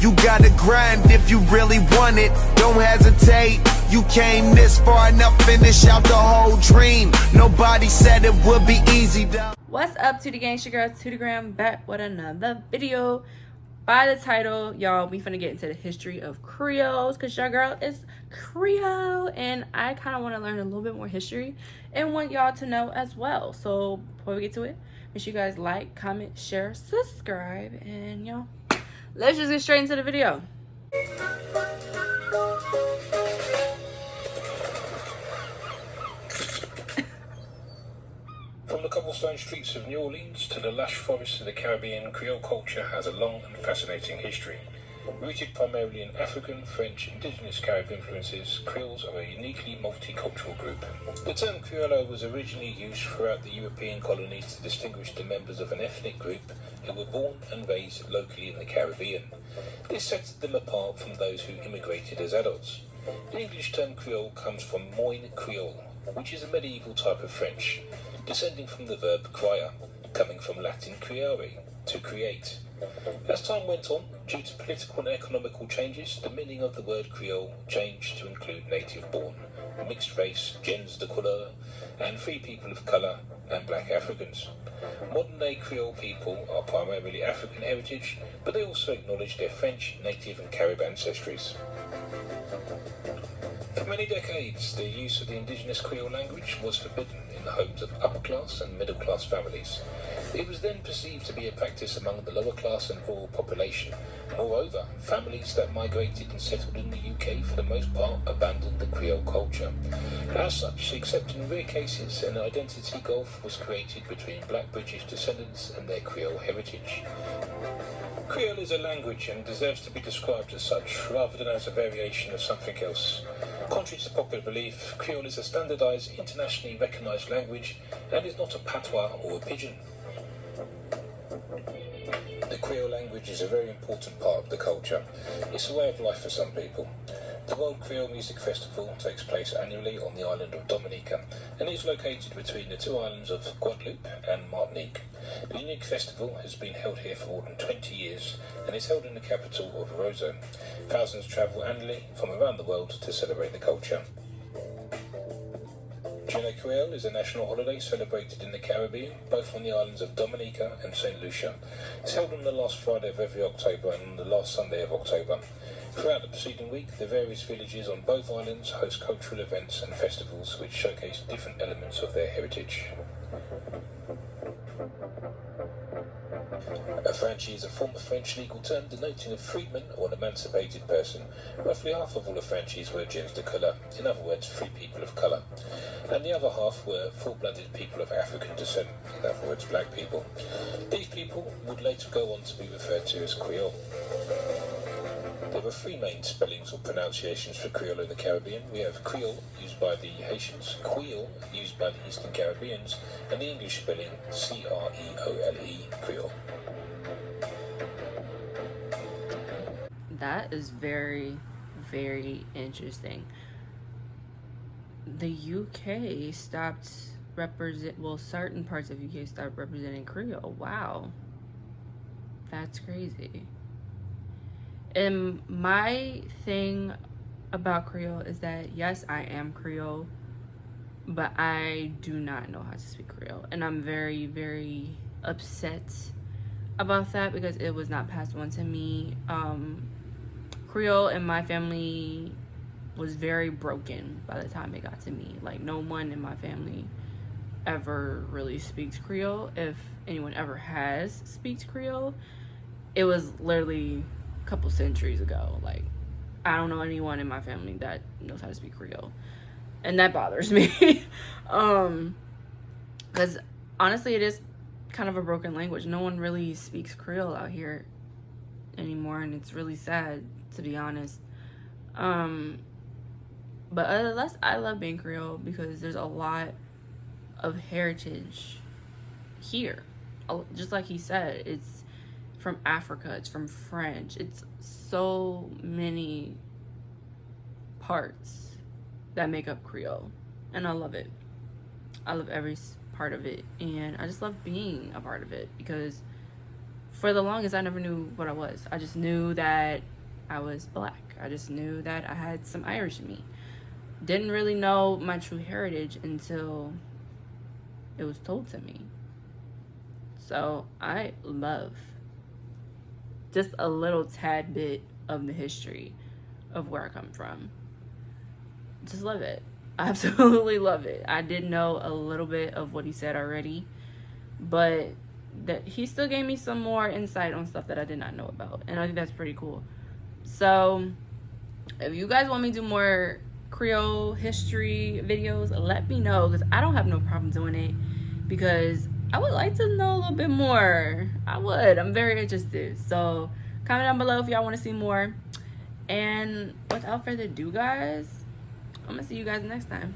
You gotta grind if you really want it. Don't hesitate. You came this far, now finish out the whole dream. Nobody said it would be easy though. What's up, Tootie Gang? It's your girl TootieGraham back with another video. By the title, y'all, we finna get into the history of Creoles, because your girl is Creole and I kind of want to learn a little bit more history and want y'all to know as well. So before we get to it, make sure you guys like, comment, share, subscribe, and y'all, let's just get straight into the video. From the cobblestone streets of New Orleans to the lush forests of the Caribbean, Creole culture has a long and fascinating history. Rooted primarily in African, French, indigenous Carib influences, Creoles are a uniquely multicultural group. The term Creole was originally used throughout the European colonies to distinguish the members of an ethnic group who were born and raised locally in the Caribbean. This sets them apart from those who immigrated as adults. The English term Creole comes from Moine Creole, which is a medieval type of French, descending from the verb crier, coming from Latin creare, to create. As time went on, due to political and economical changes, the meaning of the word Creole changed to include native-born, mixed race, gens de couleur, and free people of colour, and black Africans. Modern-day Creole people are primarily African heritage, but they also acknowledge their French, native and Carib ancestries. For many decades, the use of the indigenous Creole language was forbidden in the homes of upper-class and middle-class families. It was then perceived to be a practice among the lower-class and rural population. Moreover, families that migrated and settled in the UK for the most part abandoned the Creole culture. As such, except in rare cases, an identity gulf was created between black British descendants and their Creole heritage. Creole is a language and deserves to be described as such, rather than as a variation of something else. Contrary to popular belief, Creole is a standardised, internationally recognised language and is not a patois or a pidgin. The Creole language is a very important part of the culture. It's a way of life for some people. The World Creole Music Festival takes place annually on the island of Dominica and is located between the two islands of Guadeloupe and Martinique. The unique festival has been held here for more than 20 years and is held in the capital of Roseau. Thousands travel annually from around the world to celebrate the culture. Journée Creole is a national holiday celebrated in the Caribbean, both on the islands of Dominica and St. Lucia. It's held on the last Friday of every October and on the last Sunday of October. Throughout the preceding week, the various villages on both islands host cultural events and festivals which showcase different elements of their heritage. Affranchi is a form of French legal term denoting a freedman or an emancipated person. Roughly half of all affranchis were gens de couleur, in other words, free people of colour, and the other half were full-blooded people of African descent, in other words, black people. These people would later go on to be referred to as Creole. There are three main spellings or pronunciations for Creole in the Caribbean. We have Creole, used by the Haitians, Creole, used by the Eastern Caribbeans, and the English spelling C-R-E-O-L-E, Creole. That is very, very interesting. The UK stopped certain parts of UK stopped representing Creole. Wow. That's crazy. And my thing about Creole is that, yes, I am Creole, but I do not know how to speak Creole. And I'm very, very upset about that because it was not passed on to me. Creole in my family was very broken by the time it got to me. Like, no one in my family ever really speaks Creole. If anyone ever has speaks Creole, it was literally a couple centuries ago. Like, I don't know anyone in my family that knows how to speak Creole, and that bothers me. Because honestly, it is kind of a broken language. No one really speaks Creole out here anymore, and it's really sad, to be honest. But otherwise, I love being Creole because there's a lot of heritage here. Just like he said, it's from Africa, it's from French, it's so many parts that make up Creole, and I love it. I love every part of it, and I just love being a part of it because for the longest, I never knew what I was. I just knew that I was black. I just knew that I had some Irish in me. Didn't really know my true heritage until it was told to me. So I love just a little tad bit of the history of where I come from. Just love it. I absolutely love it. I did know a little bit of what he said already, but that he still gave me some more insight on stuff that I did not know about, and I think that's pretty cool. So if you guys want me to do more Creole history videos, let me know, because I don't have no problem doing it, because I would like to know a little bit more. I'm very interested. So comment down below if y'all want to see more, and without further ado, guys, I'm gonna see you guys next time.